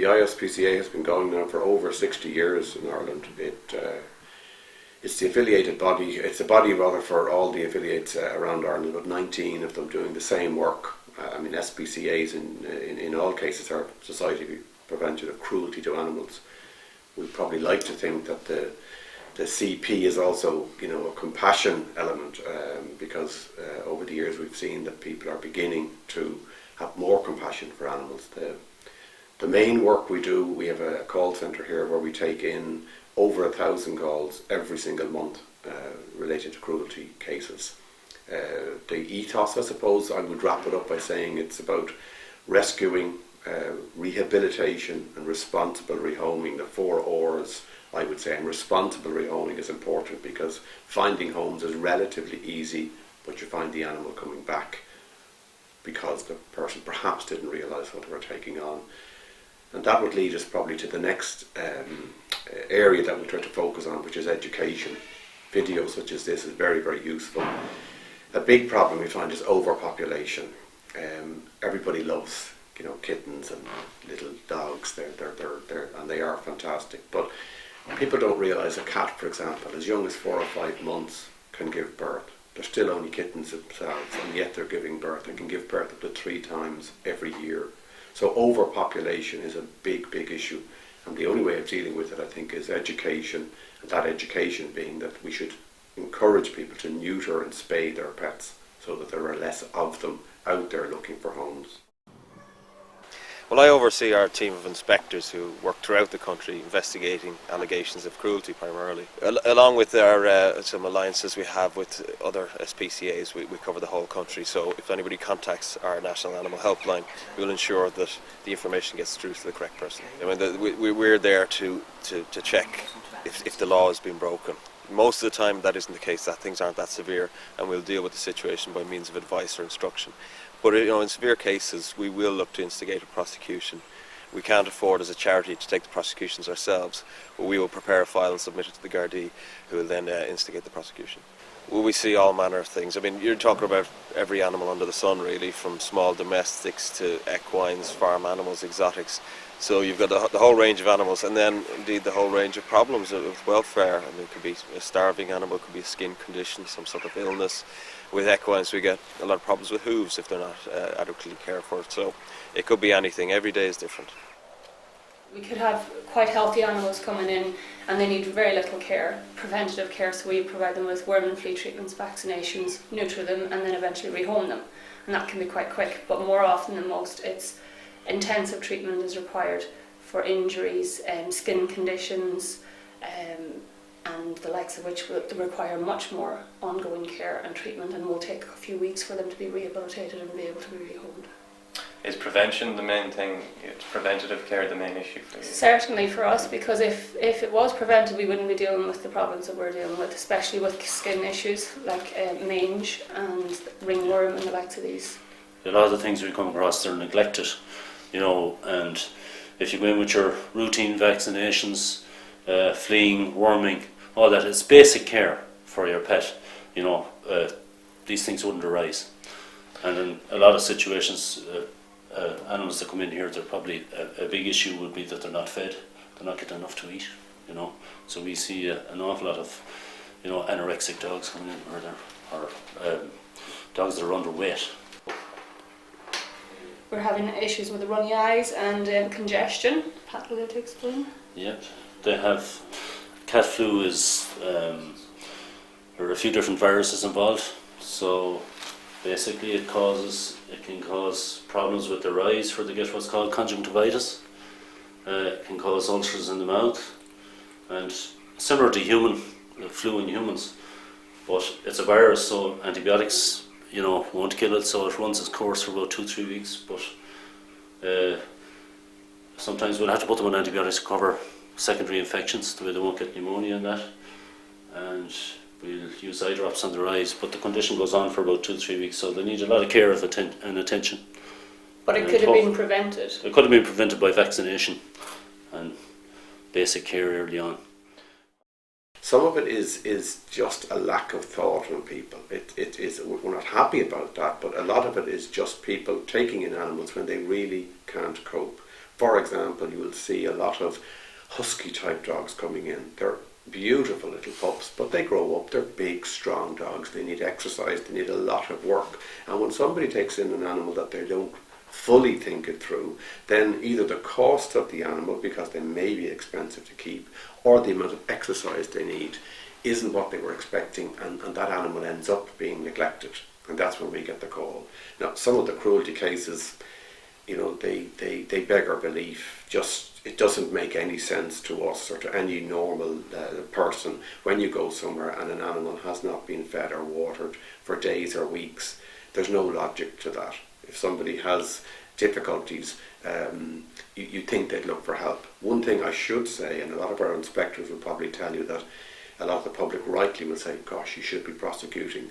ISPCA has been going now for over 60 years in Ireland. It's the affiliated body. It's a body rather for all the affiliates around Ireland, about 19 of them doing the same work. SPCAs in all cases are Society for Prevention of Cruelty to Animals. We'd probably like to think that the CP is also, a compassion element, because over the years we've seen that people are beginning to have more compassion for animals. The main work we do, we have a call centre here where we take in over 1,000 calls every single month related to cruelty cases. The ethos, I suppose, I would wrap it up by saying it's about rescuing, rehabilitation and responsible rehoming, the 4 R's, I would say. And responsible rehoming is important because finding homes is relatively easy, but you find the animal coming back because the person perhaps didn't realise what they were taking on. And that would lead us probably to the next area that we try to focus on, which is education. Videos such as this is very, very useful. A big problem we find is overpopulation. Everybody loves, kittens and little dogs. They're and they are fantastic. But people don't realise a cat, for example, as young as 4 or 5 months can give birth. They're still only kittens themselves, and yet they're giving birth. They can give birth up to 3 times every year. So overpopulation is a big, big issue. And the only way of dealing with it, I think, is education. And that education being that we should encourage people to neuter and spay their pets so that there are less of them out there looking for homes. Well, I oversee our team of inspectors who work throughout the country investigating allegations of cruelty primarily. Along with our some alliances we have with other SPCAs, we cover the whole country, so if anybody contacts our National Animal Helpline, we'll ensure that the information gets through to the correct person. We're there to check if the law has been broken. Most of the time that isn't the case, that things aren't that severe, and we'll deal with the situation by means of advice or instruction. But in severe cases, we will look to instigate a prosecution. We can't afford as a charity to take the prosecutions ourselves, but we will prepare a file and submit it to the Gardaí, who will then instigate the prosecution. Well, we see all manner of things. You're talking about every animal under the sun, really, from small domestics to equines, farm animals, exotics. So you've got the whole range of animals, and then indeed the whole range of problems of welfare. It could be a starving animal, it could be a skin condition, some sort of illness. With equines we get a lot of problems with hooves if they're not adequately cared for. So it could be anything. Every day is different. We could have quite healthy animals coming in and they need very little care, preventative care, so we provide them with worm and flea treatments, vaccinations, neuter them and then eventually rehome them. And that can be quite quick, but more often than most it's intensive treatment is required for injuries, skin conditions, and the likes of which will require much more ongoing care and treatment, and will take a few weeks for them to be rehabilitated and be able to be rehomed. Is prevention the main thing? Is preventative care the main issue for you? Certainly for us, because if it was prevented we wouldn't be dealing with the problems that we're dealing with, especially with skin issues like mange and ringworm and the likes of these. A lot of the things we come across are neglected, and if you go in with your routine vaccinations, fleeing, worming, all that, it's basic care for your pet. These things wouldn't arise. And in a lot of situations, animals that come in here, they're probably a big issue would be that they're not fed, they're not getting enough to eat. So we see an awful lot of anorexic dogs coming in, or dogs that are underweight. We're having issues with the runny eyes and congestion. Pat will to explain. Yep, they have cat flu. There are a few different viruses involved. So basically, it can cause problems with their eyes, where they get what's called conjunctivitis. It can cause ulcers in the mouth, and similar to human flu in humans, but it's a virus, so antibiotics won't kill it, so it runs its course for about 2-3 weeks, but sometimes we'll have to put them on antibiotics to cover secondary infections, the way they won't get pneumonia and that, and we'll use eye drops on their eyes, but the condition goes on for about 2-3 weeks, so they need a lot of care and attention. But it could have been prevented. It could have been prevented by vaccination and basic care early on. Some of it is just a lack of thought on people. It is, we're not happy about that, but a lot of it is just people taking in animals when they really can't cope. For example, you will see a lot of husky type dogs coming in. They're beautiful little pups, but they grow up, they're big, strong dogs. They need exercise, they need a lot of work. And when somebody takes in an animal that they don't fully think it through, then either the cost of the animal, because they may be expensive to keep, or the amount of exercise they need isn't what they were expecting, and that animal ends up being neglected. And that's when we get the call. Now, some of the cruelty cases, you know, they beg our belief. Just, it doesn't make any sense to us or to any normal person when you go somewhere and an animal has not been fed or watered for days or weeks. There's no logic to that. If somebody has difficulties, you think they'd look for help. One thing I should say, and a lot of our inspectors will probably tell you that a lot of the public rightly will say, gosh, you should be prosecuting.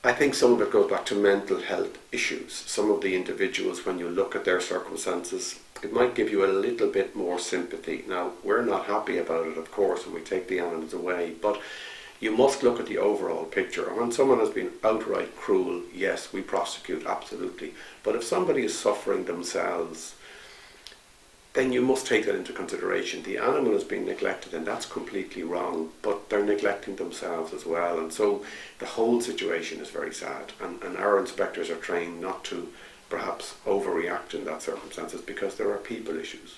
I think some of it goes back to mental health issues. Some of the individuals, when you look at their circumstances, it might give you a little bit more sympathy. Now, we're not happy about it, of course, when we take the animals away, but you must look at the overall picture. And when someone has been outright cruel, yes, we prosecute, absolutely. But if somebody is suffering themselves, then you must take that into consideration. The animal is being neglected, and that's completely wrong, but they're neglecting themselves as well. And so the whole situation is very sad. And our inspectors are trained not to perhaps overreact in that circumstances, because there are people issues.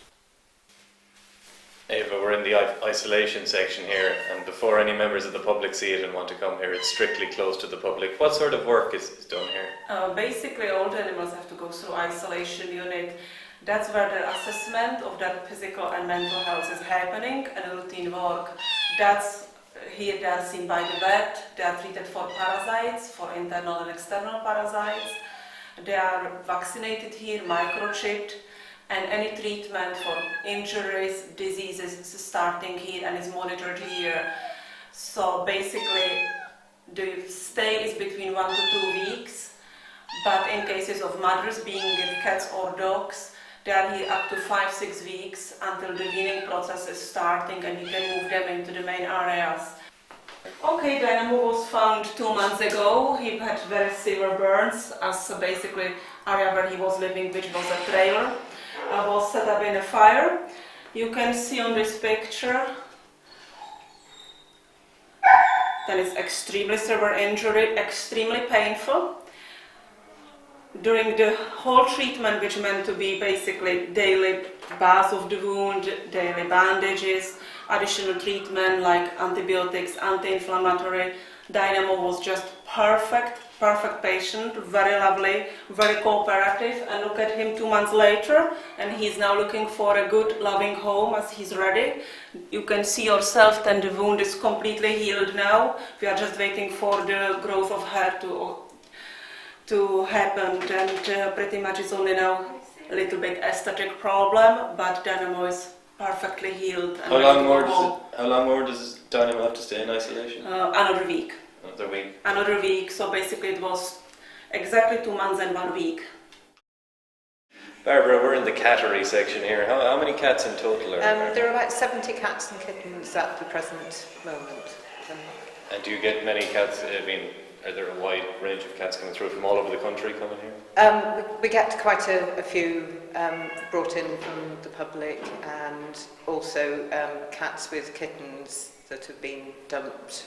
Ava, we're in the isolation section here, and before any members of the public see it and want to come here, it's strictly closed to the public. What sort of work is done here? Basically, all the animals have to go through isolation unit. That's where the assessment of their physical and mental health is happening, and routine work. That's here they are seen by the vet. They are treated for parasites, for internal and external parasites. They are vaccinated here, microchipped, and any treatment for injuries, diseases is starting here and is monitored here. So basically, the stay is between 1 to 2 weeks, but in cases of mothers being with cats or dogs, they are here up to 5-6 weeks until the weaning process is starting and you can move them into the main areas. Okay, Dynamo was found 2 months ago. He had very severe burns, as basically area where he was living, which was a trailer, was set up in a fire. You can see on this picture that is extremely severe injury, extremely painful. During the whole treatment, which meant to be basically daily bath of the wound, daily bandages, additional treatment like antibiotics, anti-inflammatory, Dynamo was just perfect patient, very lovely, very cooperative, and look at him 2 months later, and he's now looking for a good, loving home as he's ready. You can see yourself that the wound is completely healed now. We are just waiting for the growth of hair to happen, and pretty much it's only now a little bit aesthetic problem, but Dynamo is perfectly healed. And How long more does Dynamo have to stay in isolation? Another week. Another week. Another week, so basically it was exactly 2 months and 1 week. Barbara, we're in the cattery section here. How many cats in total are there? There are about 70 cats and kittens at the present moment. And do you get many cats? I mean, are there a wide range of cats coming through from all over the country coming here? We get quite a few brought in from the public, and also cats with kittens that have been dumped.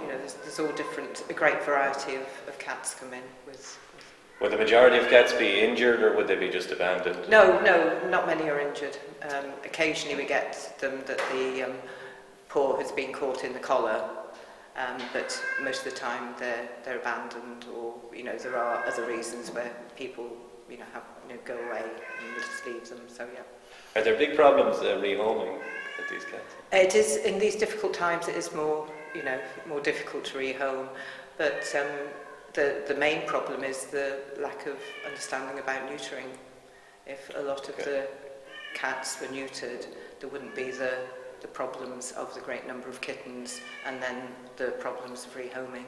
You know, there's all different, a great variety of cats come in with. Would the majority of cats be injured, or would they be just abandoned? No, not many are injured. Occasionally we get them that the paw has been caught in the collar. But most of the time they're abandoned, or there are other reasons where people go away and just leave them. So yeah. Are there big problems rehoming with these cats? It is, in these difficult times, it is more difficult to rehome. But the main problem is the lack of understanding about neutering. If a lot of the cats were neutered, there wouldn't be the problems of the great number of kittens, and then the problems of rehoming.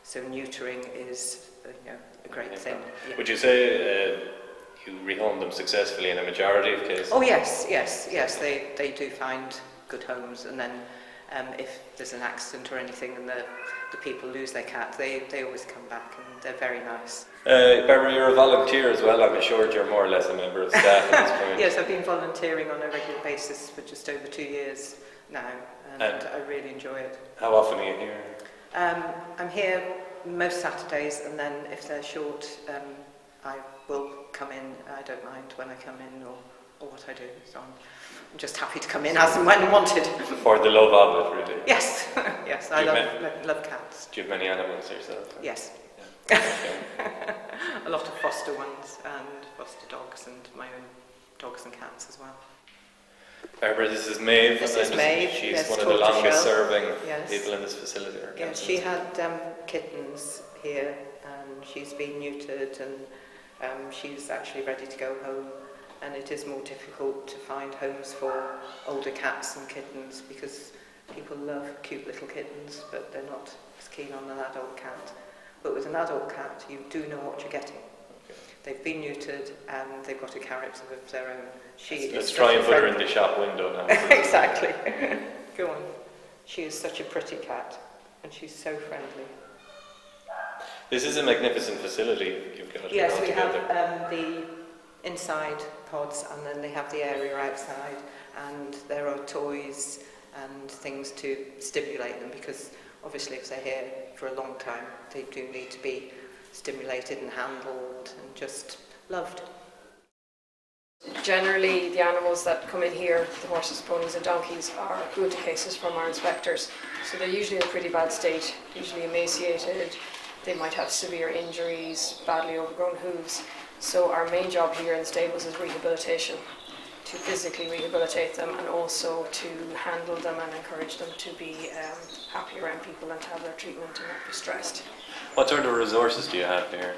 So neutering is a great thing. Yeah. Would you say you rehome them successfully in a majority of cases? Oh yes, they do find good homes, and then if there's an accident or anything and the people lose their cat, they always come back and they're very nice. Barbara, you're a volunteer as well. I'm assured you're more or less a member of staff at this point. Yes, I've been volunteering on a regular basis for just over 2 years now, and I really enjoy it. How often are you here? I'm here most Saturdays, and then if they're short, I will come in. I don't mind when I come in or what I do, so I'm just happy to come in as and when wanted. For the love of it, really? Yes, yes, I love cats. Do you have many animals yourself? Yes. Yeah. A lot of foster ones and foster dogs, and my own dogs and cats as well. Barbara, this is Maeve. This is Maeve. She's yes, one of the longest serving yes. people in this facility. Yeah, she had kittens here, and she's been neutered, and she's actually ready to go home. And it is more difficult to find homes for older cats and kittens because people love cute little kittens, but they're not as keen on an adult cat. But with an adult cat, you do know what you're getting. Okay. They've been neutered and they've got a character of their own. Let's try and put her in the shop window now. Exactly. Go on. She is such a pretty cat, and she's so friendly. This is a magnificent facility you've got. Yes, we have the inside pods, and then they have the area outside, and there are toys and things to stimulate them, because obviously if they're here for a long time, they do need to be stimulated and handled and just loved. Generally, the animals that come in here, the horses, ponies and donkeys, are cruelty cases from our inspectors. So they're usually in a pretty bad state, usually emaciated. They might have severe injuries, badly overgrown hooves. So our main job here in the stables is rehabilitation, to physically rehabilitate them and also to handle them and encourage them to be happy around people and to have their treatment and not be stressed. What sort of resources do you have here?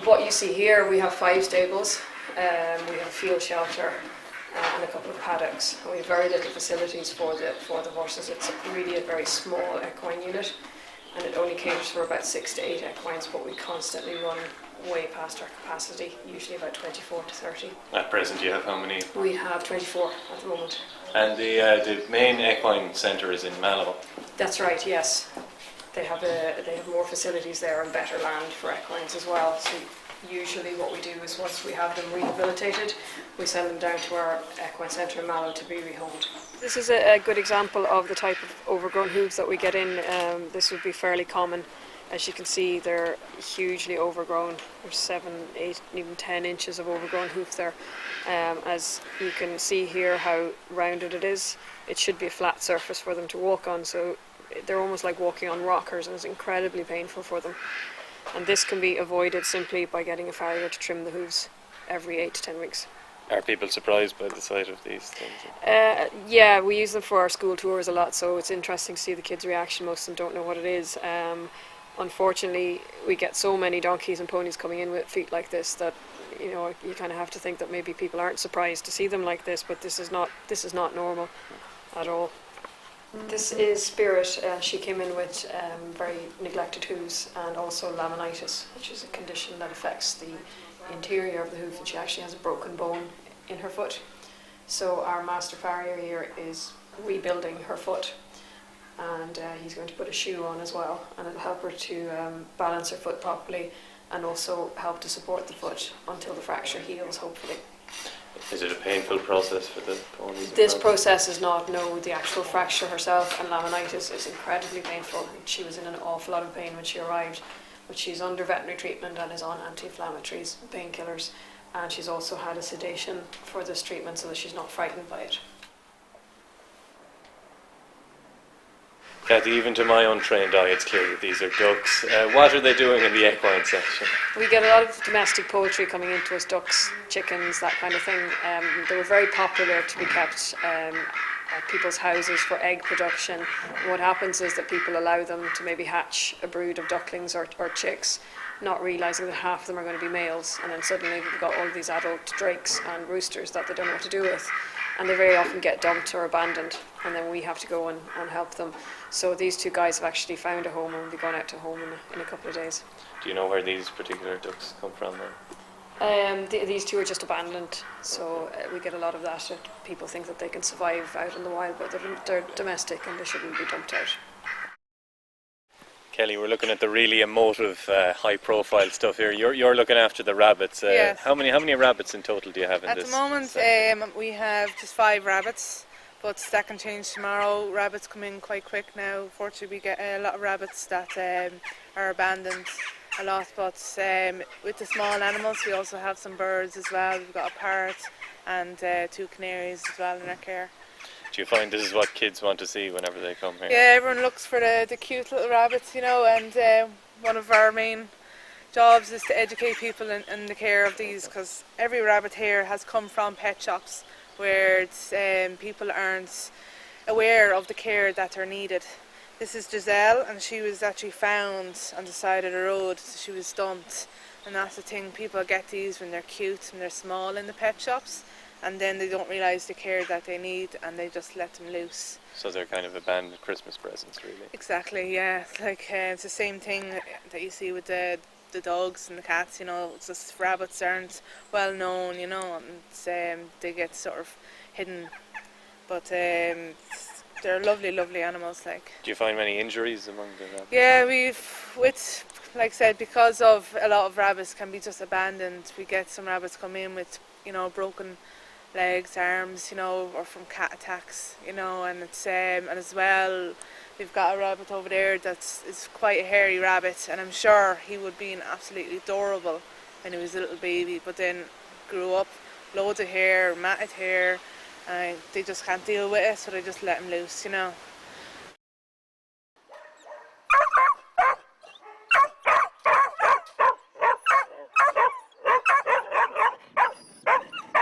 What you see here, we have 5 stables. We have a field shelter and a couple of paddocks. And we have very little facilities for the horses. It's really a very small equine unit, and it only caters for about 6 to 8 equines, but we constantly run way past our capacity, usually about 24 to 30. At present, you have how many? We have 24 at the moment. And the main equine centre is in Mallow. That's right, yes. They have more facilities there and better land for equines as well. So usually what we do is once we have them rehabilitated, we send them down to our equine centre in Mallow to be rehomed. This is a good example of the type of overgrown hooves that we get in. This would be fairly common. As you can see, they're hugely overgrown. There's 7, 8, even 10 inches of overgrown hoof there. As you can see here how rounded it is, it should be a flat surface for them to walk on, so they're almost like walking on rockers, and it's incredibly painful for them. And this can be avoided simply by getting a farrier to trim the hooves every 8 to 10 weeks. Are people surprised by the sight of these things? Yeah, we use them for our school tours a lot, so it's interesting to see the kids' reaction. Most of them don't know what it is. Unfortunately, we get so many donkeys and ponies coming in with feet like this that you kind of have to think that maybe people aren't surprised to see them like this, but this is not normal at all. This is Spirit. She came in with very neglected hooves and also laminitis, which is a condition that affects the interior of the hoof, and she actually has a broken bone in her foot. So our master farrier here is rebuilding her foot, and he's going to put a shoe on as well, and it'll help her to balance her foot properly and also help to support the foot until the fracture heals, hopefully. Is it a painful process for the ponies? This process is not, no. The actual fracture herself and laminitis is incredibly painful. She was in an awful lot of pain when she arrived, but she's under veterinary treatment and is on anti-inflammatories, painkillers, and she's also had a sedation for this treatment so that she's not frightened by it. Kathy, even to my untrained eye, it's clear that these are ducks. What are they doing in the equine section? We get a lot of domestic poultry coming into us, ducks, chickens, that kind of thing. They were very popular to be kept at people's houses for egg production. And what happens is that people allow them to maybe hatch a brood of ducklings or chicks, not realising that half of them are going to be males, and then suddenly we've got all these adult drakes and roosters that they don't know what to do with. And they very often get dumped or abandoned, and then we have to go and help them. So these 2 guys have actually found a home and will be going out to home in a couple of days. Do you know where these particular ducks come from? These two are just abandoned, so we get a lot of that. People think that they can survive out in the wild, but they're domestic and they shouldn't be dumped out. Kelly, we're looking at the really emotive, high-profile stuff here. You're looking after the rabbits. Yes. How many rabbits in total do you have in At this? the moment, section? we have just 5 rabbits, but that can change tomorrow. Rabbits come in quite quick now. Fortunately, we get a lot of rabbits that are abandoned a lot, but with the small animals, we also have some birds as well. We've got a parrot and 2 canaries as well in our care. Do you find this is what kids want to see whenever they come here? Yeah, everyone looks for the cute little rabbits, you know, and one of our main jobs is to educate people in the care of these, because every rabbit here has come from pet shops where people aren't aware of the care that are needed. This is Gisele, and she was actually found on the side of the road. So she was dumped, and that's the thing, people get these when they're cute and they're small in the pet shops, and then they don't realise the care that they need and they just let them loose. So they're kind of abandoned Christmas presents, really. Exactly, yeah. Like it's the same thing that you see with the dogs and the cats, you know. It's just rabbits aren't well known, you know, and they get sort of hidden. But they're lovely, lovely animals. Like. Do you find many injuries among the rabbits? Yeah, like I said, because of a lot of rabbits can be just abandoned. We get some rabbits come in with, you know, broken legs, arms, you know, or from cat attacks, you know, and it's and as well, we've got a rabbit over there is quite a hairy rabbit, and I'm sure he would be absolutely adorable when he was a little baby, but then grew up, loads of hair, matted hair, and they just can't deal with it, so they just let him loose, you know.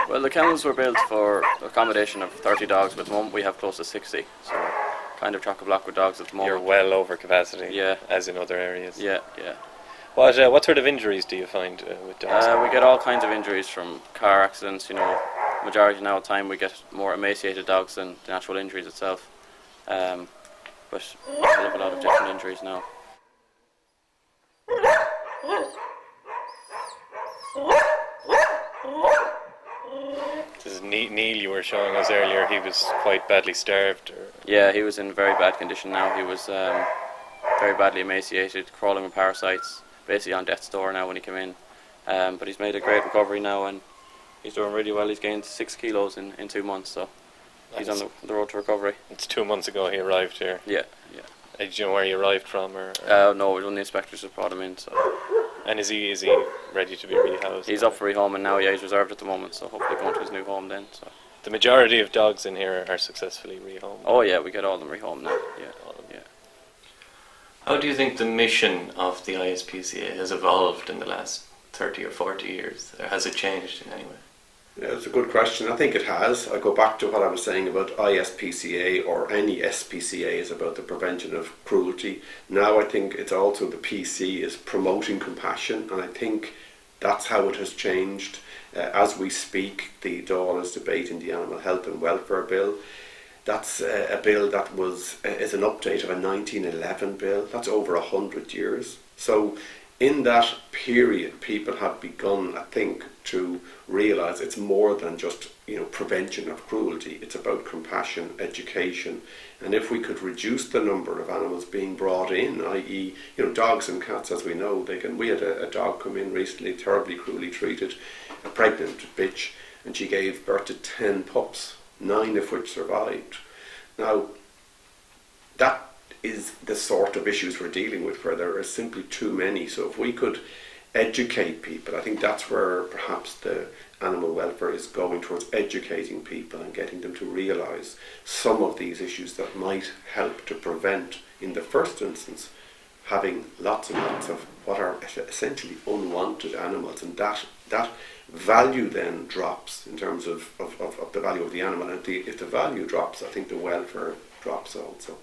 Well, the kennels were built for accommodation of 30 dogs, but at the moment we have close to 60, so kind of chock-a-block with dogs at the moment. You're well over capacity, yeah, as in other areas. Yeah, yeah. What sort of injuries do you find with dogs? We get all kinds of injuries from car accidents, you know. Majority now of the time we get more emaciated dogs than the actual injuries itself. But we have a lot of different injuries now. This is Neil you were showing us earlier. He was quite badly starved. Yeah, he was in very bad condition now. He was very badly emaciated, crawling with parasites, basically on death's door now when he came in. But he's made a great recovery now and he's doing really well. He's gained 6 kilos in 2 months, so he's on the road to recovery. It's 2 months ago he arrived here. Yeah, yeah. Did you know where he arrived from? Or? No, one of the inspectors have brought him in. So. And is he ready to be rehoused? He's up for rehoming now, yeah, he's reserved at the moment, so hopefully going to his new home then. So. The majority of dogs in here are successfully rehomed? Oh yeah, we get all of them rehomed now, yeah. All of them. Yeah. How do you think the mission of the ISPCA has evolved in the last 30 or 40 years? Or has it changed in any way? Yeah, it's a good question. I think it has. I go back to what I was saying about ISPCA, or any SPCA is about the prevention of cruelty. Now I think it's also the PC is promoting compassion, and I think that's how it has changed. As we speak, the Dáil is debating the Animal Health and Welfare Bill. That's a bill that is an update of a 1911 bill. That's over 100 years. So in that period, people have begun, I think, to realise it's more than just, you know, prevention of cruelty. It's about compassion, education, and if we could reduce the number of animals being brought in, i.e., you know, dogs and cats, as we know, we had a dog come in recently, terribly cruelly treated, a pregnant bitch, and she gave birth to 10 pups, 9 of which survived. Now, that is the sort of issues we're dealing with, where there are simply too many. So if we could educate people, I think that's where perhaps the animal welfare is going towards, educating people and getting them to realise some of these issues that might help to prevent, in the first instance, having lots and lots of what are essentially unwanted animals, and that value then drops in terms of the value of the animal, and if the value drops, I think the welfare drops also.